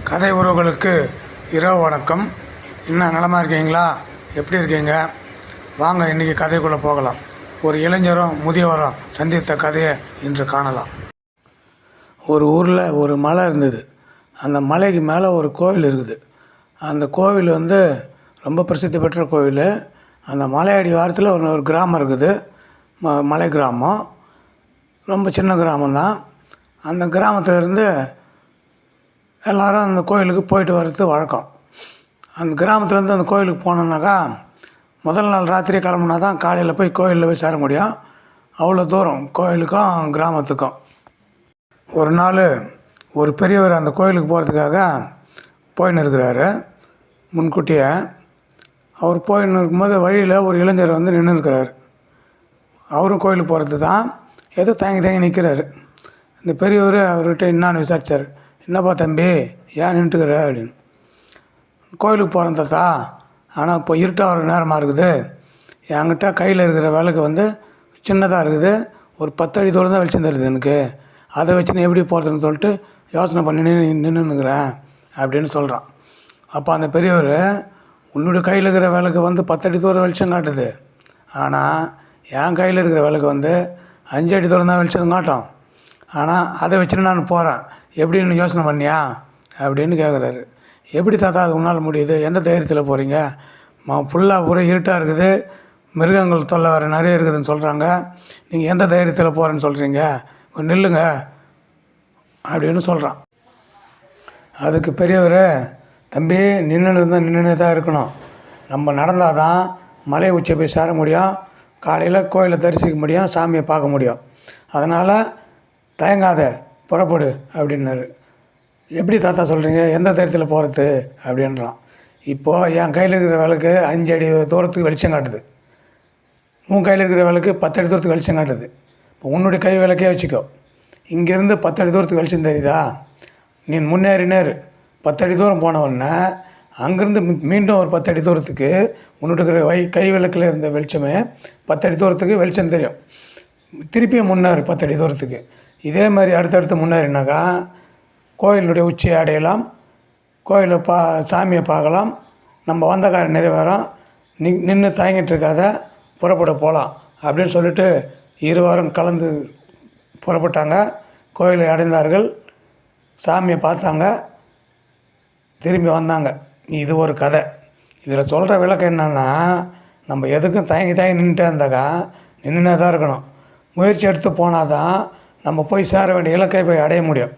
கதை உறவுகளுக்கு இரவு வணக்கம். இன்னும் நலமாக இருக்கீங்களா? எப்படி இருக்கீங்க? வாங்க இன்றைக்கி கதைக்குள்ளே போகலாம். ஒரு இளைஞரும் முதியவரும் சந்தித்த கதையை இன்று காணலாம். ஒரு ஊரில் ஒரு மலை இருந்தது. அந்த மலைக்கு மேலே ஒரு கோவில் இருக்குது. அந்த கோவில் ரொம்ப பிரசித்தி பெற்ற கோவில். அந்த மலையடி வாரத்தில் ஒரு கிராமம் இருக்குது. மலை கிராமம், ரொம்ப சின்ன கிராமம்தான். அந்த கிராமத்திலேருந்து எல்லோரும் அந்த கோயிலுக்கு போயிட்டு வர்றது வழக்கம். அந்த கிராமத்துலேருந்து அந்த கோயிலுக்கு போனோம்னாக்கா முதல் நாள் ராத்திரி கிளம்புனா தான் காலையில் போய் கோயிலில் போய் சேர முடியும். அவ்வளோ தூரம் கோயிலுக்கும் கிராமத்துக்கும். ஒரு நாள் ஒரு பெரியவர் அந்த கோயிலுக்கு போகிறதுக்காக போயின்னு இருக்கிறாரு. முன்கூட்டியே அவர் போயின்னு இருக்கும்போது வழியில் ஒரு இளைஞர் நின்று இருக்கிறார். அவரும் கோயிலுக்கு போகிறது தான், ஏதோ தயங்கி நிற்கிறாரு. இந்த பெரியவர் அவர்கிட்ட என்னான்னு விசாரித்தார். என்னப்பா தம்பி, ஏன் நின்றுக்கிற அப்படின்னு. கோயிலுக்கு போகிறேன் தாத்தா, ஆனால் இப்போ இருட்டாக வர நேரமாக இருக்குது. என்கிட்ட கையில் இருக்கிற விளக்கு சின்னதாக இருக்குது. ஒரு 10 அடி தூரம் தான் வெளிச்சம் தருது எனக்கு. அதை வச்சு நான் எப்படி போகிறதுன்னு சொல்லிட்டு யோசனை பண்ணி நின்றுனுக்கிறேன் அப்படின்னு சொல்கிறான். அப்போ அந்த பெரியவர், உன்னுடைய கையில் இருக்கிற விளக்கு 10 அடி தூரம் வெளிச்சம் காட்டுது, ஆனால் என் கையில் இருக்கிற விளக்கு 5 அடி தூரம் தான் வெளிச்சம் காட்டும். ஆனால் அதை வச்சுன்னு நான் போகிறேன், எப்படின்னு யோசனை பண்ணியா அப்படின்னு கேட்குறாரு. எப்படி தாத்தா அது உன்னால் முடியுது? எந்த தைரியத்தில் போகிறீங்க? ஃபுல்லாக பூரா இருட்டாக இருக்குது, மிருகங்கள் தொல்லை வேறு நிறைய இருக்குதுன்னு சொல்கிறாங்க. நீங்கள் எந்த தைரியத்தில் போகிறேன்னு சொல்கிறீங்க? நில்லுங்க அப்படின்னு சொல்கிறான். அதுக்கு பெரியவர், தம்பி நின்று தான் இருக்கணும். நம்ம நடந்தால் தான் மலை உச்சியை போய் சேர முடியும், காலையில் கோயிலை தரிசிக்க முடியும், சாமியை பார்க்க முடியும். அதனால் தயங்காத, புறப்படு அப்படின்னாரு. எப்படி தாத்தா சொல்கிறீங்க? எந்த தைரியத்தில் போகிறது அப்படின்றான். இப்போது என் கையில் இருக்கிற விளக்கு 5 அடி தூரத்துக்கு வெளிச்சம் காட்டுது, உன் கையில் இருக்கிற விளக்கு 10 அடி தூரத்துக்கு வெளிச்சம் காட்டுது. இப்போ உன்னுடைய கை விளக்கே வச்சுக்கோ. இங்கேருந்து 10 அடி தூரத்துக்கு வெளிச்சம் தெரியுதா? நீ முன்னேறினேரு 10 அடி தூரம் போனவுடனே அங்கேருந்து மீண்டும் ஒரு 10 அடி தூரத்துக்கு உன்னுடைய இருக்கிற கை விளக்கில் இருந்த வெளிச்சமே 10 அடி தூரத்துக்கு வெளிச்சம் தெரியும். திருப்பியும் முன்னேறு 10 அடி தூரத்துக்கு. இதே மாதிரி அடுத்தடுத்து முன்னேறினாக்கா கோயிலுடைய உச்சியை அடையலாம், கோயிலை சாமியை பார்க்கலாம், நம்ம வந்த காரியம் நிறைவேறும். நின்று தயங்கிட்டு இருக்காத, புறப்பட போகலாம் அப்படின்னு சொல்லிட்டு இருவரும் கலந்து புறப்பட்டாங்க. கோயிலை அடைந்தார்கள், சாமியை பார்த்தாங்க, திரும்பி வந்தாங்க. இது ஒரு கதை. இதில் சொல்கிற விளக்கம் என்னென்னா, நம்ம எதுக்கும் தயங்கி நின்றுட்டே இருந்தாக்கா நின்றுனே தான் இருக்கணும். முயற்சி எடுத்து போனால் தான் நம்ம போய் சேர வேண்டிய இலக்கை போய் அடைய முடியும்.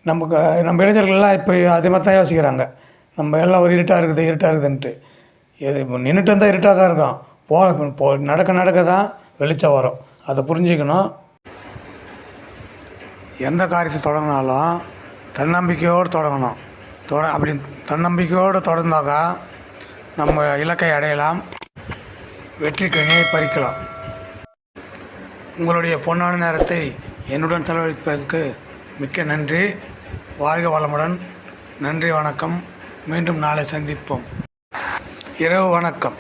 நம்ம இளைஞர்கள்லாம் இப்போ அதே மாதிரி தான் யோசிக்கிறாங்க. நம்ம எல்லாம் ஒரு இருட்டாக இருக்குதுன்ட்டு. இது நின்றுட்டு இருந்தால் இருட்டாக தான் இருக்கும். நடக்க தான் வெளிச்சம் வரும். அதை புரிஞ்சுக்கணும். எந்த காரியத்தை தொடங்கினாலும் தன்னம்பிக்கையோடு தொடங்கணும். அப்படி தன்னம்பிக்கையோடு தொடர்ந்தாக்கா நம்ம இலக்கை அடையலாம், வெற்றி கனியை பறிக்கலாம். உங்களுடைய பொன்னான நேரத்தை என்னுடன் செலவழிப்பதற்கு மிக்க நன்றி. வாழ்க வளமுடன். நன்றி, வணக்கம். மீண்டும் நாளை சந்திப்போம். இரவு வணக்கம்.